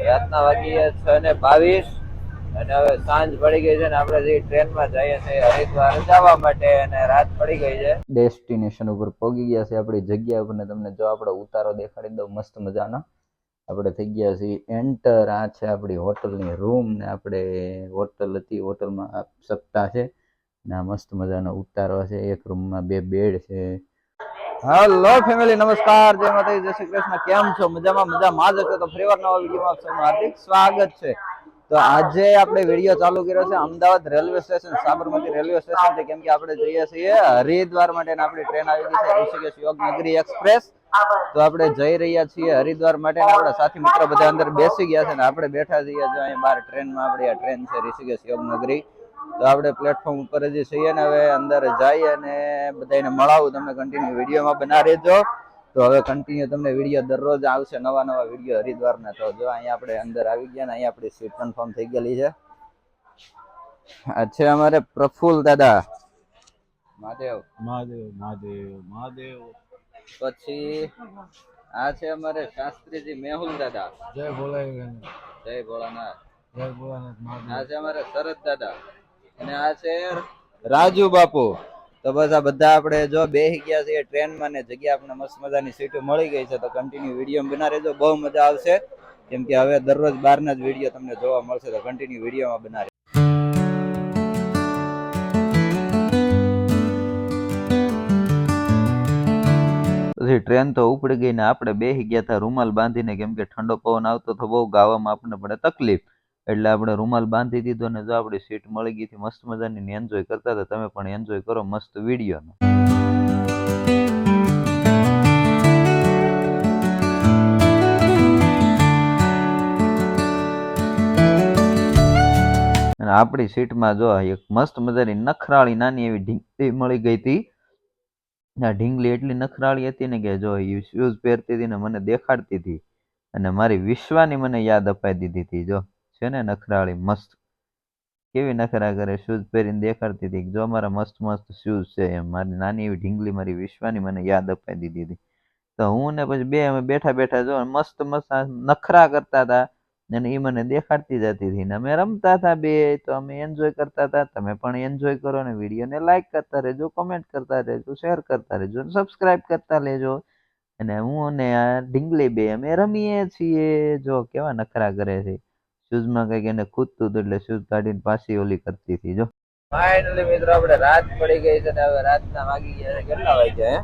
રાતના વાગી 6:22 અને હવે સાંજ પડી ગઈ છે ને આપણે જે ટ્રેનમાં જઈએ છીએ હરિદ્વાર જવા માટે અને રાત પડી ગઈ છે. ડેસ્ટિનેશન ઉપર પહોંચી ગયા છે આપણી જગ્યા ઉપર ને તમને જો આપણો ઉતારો દેખાડી દઉં મસ્ત મજાનો. આપણે થઈ ગયા છીએ એન્ટર. આ છે આપણી હોટલની રૂમ ને આપણે હોટલ હતી હોટલમાં સપ્તાહ છે ને આ મસ્ત મજાનો ઉતારો છે. એક રૂમમાં 2 બેડ છે. હેલો ફેમિલી, નમસ્કાર, જય માતાજી, જય શ્રી કૃષ્ણ. કેમ છો? મજામાં જ હશો તો ફરીવાર નવા વિડીયોમાં આપનું હાર્દિક સ્વાગત છે. તો આજે આપણે વિડીયો ચાલુ કર્યો છે Ahmedabad railway station, Sabarmati railway station થી, કેમ કે આપણે જઈએ છીએ હરિદ્વાર માટે. આપણી ટ્રેન આવી ગઈ છે ઋષિકેશ યોગનગરી એક્સપ્રેસ. તો આપણે જઈ રહ્યા છીએ હરિદ્વાર માટે. આપણા સાથી મિત્રો બધા અંદર બેસી ગયા છે ને આપણે બેઠા છીએ જો અહીં બહાર ટ્રેનમાં. આપણી આ ટ્રેન છે ઋષિકેશ યોગનગરી. તો આપણે પ્લેટફોર્મ ઉપર જ છીએ ને હવે અંદર જઈએ અને બધાને મળાવું. તમને કન્ટિન્યુ વિડીયોમાં બના રહેજો. તો હવે કન્ટિન્યુ તમને વિડીયો દરરોજ આવશે, નવા વિડીયો હરિદ્વારના. તો જો અહીંયા આપણે અંદર આવી ગયા ને અહીંયા આપણી સીટ કન્ફર્મ થઈ ગયેલી છે. આ છે અમારે પ્રફુલ્લ દાદા. મહાદેવ મહાદેવ મહાદેવ મહાદેવ. પછી આ છે અમારે શાસ્ત્રીજી મેહુલ દાદા. જય ભોળાનાથ. જય ભોળાનાથ. જય ભોળાનાથ. આ છે અમારે શરદ દાદા અને આ છે રાજુ બાપુ. તો બસ આ બધા આપણે જો બેસી ગયા છીએ ટ્રેનમાં ને જગ્યા આપણે મસ્ત મજાની સીટો મળી ગઈ છે. તો કન્ટિન્યુ વિડીયો બના રહેજો, બહુ મજા આવશે. કેમ કે હવે દરરોજ બહારના જ વિડીયો તમને જોવા મળશે. તો કન્ટિન્યુ વિડીયોમાં બના રહેજો. પછી ટ્રેન તો ઉપડી ગઈ ને આપણે બેસી ગયા હતા રૂમાલ બાંધીને, કેમ કે ઠંડો પવન આવતો તો બહુ ગાવામાં આપણને પડે તકલીફ. એટલે આપણે રૂમાલ બાંધી દીધો ને જો આપણી સીટ મળી ગઈ હતી મસ્ત મજાની. એન્જોય કરતા હતા. તમે પણ એન્જોય કરો મસ્ત વિડીયોનો. અને આપણી સીટમાં જો એક મસ્ત મજાની નખરાળી નાની એવી ઢીંગલી મળી ગઈ હતી. આ ઢીંગલી એટલી નખરાળી હતી ને કે જો એ શૂઝ પહેરતી હતી ને મને દેખાડતી હતી અને મારી વિશ્વાની મને યાદ અપાઈ દીધી હતી. જો છે ને નખરાળી મસ્ત, કેવી નખરા કરે, શૂઝ પહેરીને દેખાડતી હતી જો મારા મસ્ત મસ્ત શૂઝ છે એમ. મારી નાની એવી ઢીંગલી મારી વિશ્વાની મને યાદ અપાઈ દીધી હતી. તો હું ને પછી અમે બેઠા બેઠા જો મસ્ત મસ્ત નખરા કરતા હતા અને એ મને દેખાડતી જતી હતી ને અમે રમતા હતા બે. તો અમે એન્જોય કરતા હતા. તમે પણ એન્જોય કરો ને વિડીયોને લાઈક કરતા રહેજો, કોમેન્ટ કરતા રહેજો, શેર કરતા રહેજો, સબસ્ક્રાઇબ કરતા લેજો. અને હું અને આ ઢીંગલી બે અમે રમીએ છીએ. જો કેવા નખરા કરે છે. શૂઝમાં કઈક એને ખૂદતું હતું એટલે શૂઝ કાઢીને પાછી ઓલી કરતી હતી. જો ફાઇનલી મિત્રો આપણે રાત પડી ગઈ છે ને હવે રાતના વાગી ગયા છે કેટલા વાગ્યા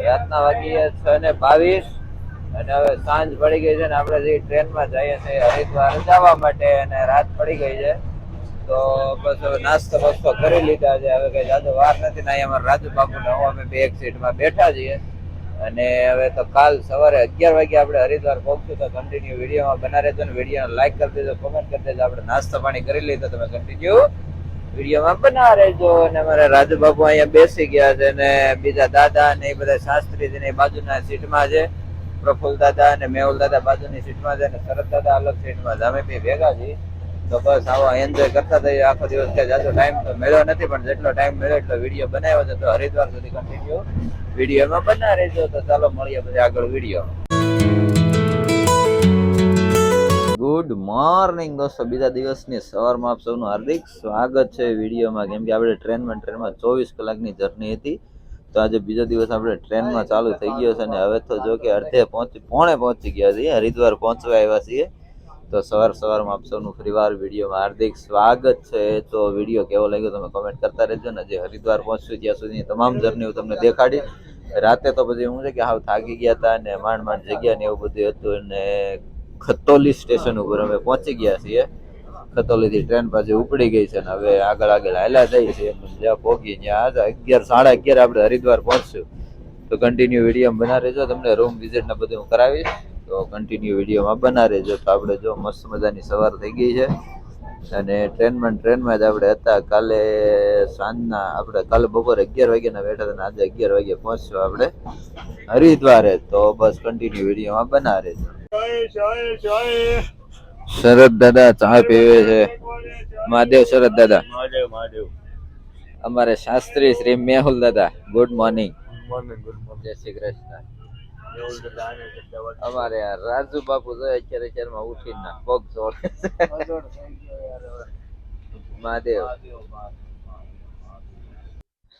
રાતના વાગી 6:22 અને હવે સાંજ પડી ગઈ છે ને આપણે જે ટ્રેનમાં જઈએ છીએ હરિદ્વાર જવા માટે અને રાત પડી ગઈ છે. તો બસ હવે નાસ્તો બસ્તો કરી લીધા છે. હવે કઈ જાજો વાર નથી ને અહીંયા અમારા રાજુ બાપુ ને હું અમે બે એક સીટમાં બેઠા છીએ. અને હવે તો કાલ સવારે 11 વાગે આપણે હરિદ્વાર પહોંચશું. તો કન્ટિન્યુ વિડીયોમાં બના રહેજો ને વિડીયોને લાઈક કરી દેજો, કોમેન્ટ કરી દેજો. આપણે નાસ્તો પાણી કરી લીધો, તમે કન્ટિન્યુ વિડીયોમાં બના રહેજો. અને અમારા રાજુ બાપુ અહીંયા બેસી ગયા છે ને બીજા દાદા ને એ બધા શાસ્ત્રીજી ને બાજુના સીટમાં છે. પ્રફુલ્લ દાદા અને મેહુલ દાદા બાજુની સીટમાં છે અને શરદ દાદા અલગ સીટમાં છે. અમે બે ભેગા છીએ. તો બસ આવો એન્જોય કરતા થઈએ. આખો દિવસ કે જાજો ટાઈમ તો મળ્યો નથી, પણ જેટલો ટાઈમ મળ્યો એટલો વિડીયો બનાવ્યો છે. તો હરિદ્વાર સુધી કન્ટિન્યુ વિડીયોમાં બના રહેજો. તો ચાલો મળીએ પછી આગળ વિડીયો. ગુડ મોર્નિંગ દોસ્તો, બીજા દિવસની સવારમાં આપ સૌનું હાર્દિક સ્વાગત છે વિડીયોમાં. કેમ કે આપણે ટ્રેનમાં 24 કલાકની જર્ની હતી. તો આજે બીજો દિવસ આપણે ટ્રેનમાં ચાલુ થઈ ગયો છે અને હવે તો જો કે અડધે પોણે પહોંચી ગયા છીએ, હરિદ્વાર પહોંચવા આવ્યા છીએ. તો સવારમાં આપ સૌનું ફરીવાર વિડીયોમાં હાર્દિક સ્વાગત છે. તો વિડીયો કેવો લાગ્યો તમે કોમેન્ટ કરતા રહેજો ને. જે હરિદ્વાર પહોંચ્યું ત્યાં સુધીની તમામ જર્ની હું તમને દેખાડી. રાતે તો પછી હું છે કે હાવ થાકી ગયા હતા અને માંડ જગ્યા ને એવું બધું હતું. અને ખતોલી સ્ટેશન ઉપર અમે પહોંચી ગયા છીએ. ખતોલી થી ટ્રેન પાછી ઉપડી ગઈ છે ને હવે આગળ હાલ્યા જઈએ છીએ. જ્યાં પહોંચી ત્યાં 11:30 આપણે હરિદ્વાર પહોંચશું. તો કન્ટિન્યુ વિડીયો બના રહેજો. તમને રૂમ વિઝિટ ને બધું હું કરાવીશ. તો કન્ટિન્યુ વિડીયોમાં બના રહેજો. તો આપણે જો મસ્ત મજાની સવાર થઈ ગઈ છે અને ટ્રેનમાં જ આપણે હતા. કાલે સાંજના આપણે કાલે બપોરે 11 વાગ્યાના બેઠા હતા અને આજે 11 વાગે પહોંચશું આપણે હરિદ્વારે. તો બસ કન્ટિન્યુ વિડીયોમાં બના રહેજો. શરદ દાદા ચા પીવે છે. મહાદેવ શરદ દાદા. મહાદેવ. અમારે શાસ્ત્રી શ્રી મેહુલ દાદા ગુડ મોર્નિંગ. Good morning. જય શ્રી કૃષ્ણ. મેહુલ દાદા આને કરતા વાત અમારે આ રાજુ બાપુ તો અત્યારે ઉઠીને પગ જોડે મહાદેવ.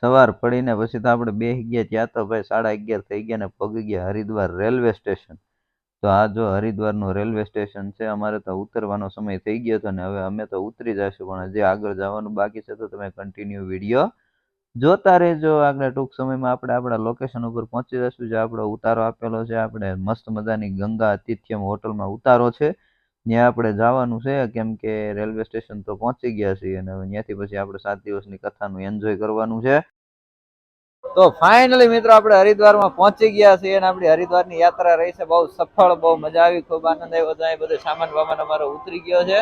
સવાર પડીને પછી તો આપણે બેસી ગયા ત્યાં તો ભાઈ 11:30 થઈ ગયા ને પગી ગયા હરિદ્વાર રેલવે સ્ટેશન. તો આ જો હરિદ્વારનું રેલવે સ્ટેશન છે. અમારે તો ઉતરવાનો સમય થઈ ગયો હતો ને હવે અમે તો ઉતરી જશું, પણ હજી આગળ જવાનું બાકી છે. તો તમે કન્ટિન્યુ વિડીયો જોતા રહેજો. આગળ ટૂંક સમયમાં આપણે આપણા લોકેશન ઉપર પહોંચી જશું. જે આપણો ઉતારો આપેલો છે, આપણે મસ્ત મજાની ગંગા આતિથ્યમ હોટલમાં ઉતારો છે, ત્યાં આપણે જવાનું છે. કેમ કે રેલવે સ્ટેશન તો પહોંચી ગયા છીએ અને હવે ત્યાંથી પછી આપણે 7 દિવસની કથાનું એન્જોય કરવાનું છે. તો ફાઇનલી મિત્રો આપણે હરિદ્વારમાં પહોંચી ગયા છીએ અને આપણી હરિદ્વારની યાત્રા રહી છે બહુ સફળ, બહુ મજા આવી, ખૂબ આનંદ આવ્યો. ત્યાં બધો સામાન વામાન અમારો ઉતરી ગયો છે,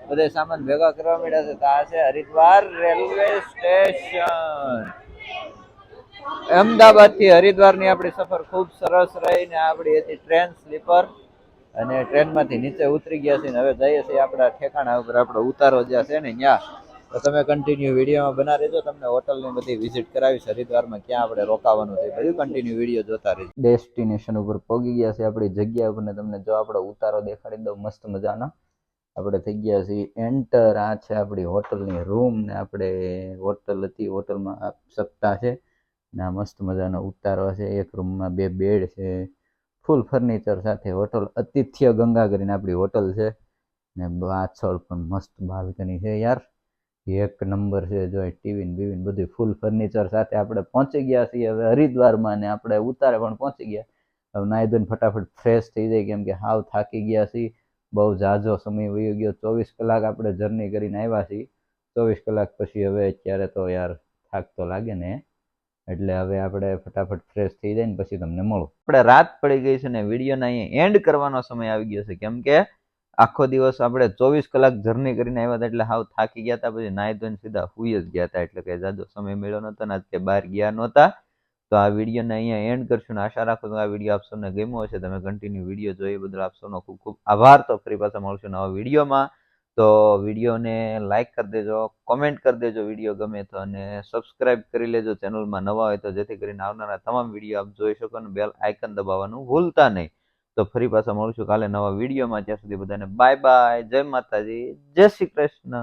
બધે સામાન ભેગા કરવા મળ્યા છે. તો આ છે હરિદ્વાર રેલવે સ્ટેશન. અમદાવાદ થી હરિદ્વાર ની આપણી સફર ખૂબ સરસ રહી ને આપણી હતી ટ્રેન સ્લીપર અને ટ્રેનમાંથી નીચે ઉતરી ગયા છે ને હવે જઈએ છીએ આપણા ઠેકાણા ઉપર. આપણો ઉતારો જ્યાં છે ને ત્યાં. તો તમે કન્ટિન્યુ વિડીયોમાં બના રહેજો. તમને હોટલની બધી વિઝિટ કરાવીશ હરિદ્વારમાં, ક્યાં આપણે રોકાવાનું છે બધું કન્ટિન્યુ વિડીયો જોતા રહેજો. ડેસ્ટિનેશન ઉપર પહોંચી ગયા છે આપણી જગ્યા ઉપર ને તમને જો આપણો ઉતારો દેખાડી દઉં મસ્ત મજાનો. આપણે થઈ ગયા છીએ એન્ટર. આ છે આપણી હોટલની રૂમ ને આપણે હોટલ હતી, હોટલમાં સપ્તાહ છે ને આ મસ્ત મજાનો ઉતારો છે. એક રૂમમાં 2 બેડ છે, ફૂલ ફર્નિચર સાથે. હોટલ આતિથ્ય ગંગા કરીને આપણી હોટલ છે ને પાછળ પણ મસ્ત બાલ્કની છે યાર, એક નંબર છે. જો ટીવી ને બીવી બધું ફૂલ ફર્નિચર સાથે આપણે પહોંચી ગયા છીએ હવે હરિદ્વારમાં ને આપણે ઉતારે પણ પહોંચી ગયા. હવે નાહી ધોઈને ફટાફટ ફ્રેશ થઈ જાય કેમ કે હાવ થાકી ગયા છીએ. બહુ ઝાઝો સમય વયો ગયો. 24 કલાક આપણે જર્ની કરીને આવ્યા છીએ. 24 કલાક પછી હવે અત્યારે તો યાર થાક તો લાગે ને, એટલે હવે આપણે ફટાફટ ફ્રેશ થઈ જાય ને પછી તમને મળો. આપણે રાત પડી ગઈ છે ને વિડીયોને અહીંયા એન્ડ કરવાનો સમય આવી ગયો છે. કેમ કે આખો દિવસ આપણે 24 કલાક જર્ની કરીને આવ્યા હતા એટલે હાવ થાકી ગયા હતા. પછી નાહી ધોઈને સીધા હુઈ જ ગયા હતા, એટલે કે જાજો સમય મળ્યો નહોતો ને કે બહાર ગયા નહોતા. તો આ વિડીયોને અહીંયા એન્ડ કરશું ને આશા રાખું છું આ વિડીયો આપ સૌને ગમ્યો હશે. તમે કન્ટિન્યુ વિડીયો જોઈએ બદલ આપ સૌનો ખૂબ ખૂબ આભાર. તો ફરી પાછા મળશું નવા વિડીયોમાં. તો વિડીયોને લાઈક કરી દેજો, કોમેન્ટ કરી દેજો વિડીયો ગમે તો, અને સબસ્ક્રાઇબ કરી લેજો ચેનલમાં નવા હોય તો, જેથી કરીને આવનારા તમામ વિડીયો આપ જોઈ શકો અને બેલ આઇકન દબાવવાનું ભૂલતા નહીં. તો ફરી પાછા મળશું કાલે નવા વિડીયોમાં. ત્યાં સુધી બધાને બાય બાય, જય માતાજી, જય શ્રી કૃષ્ણ.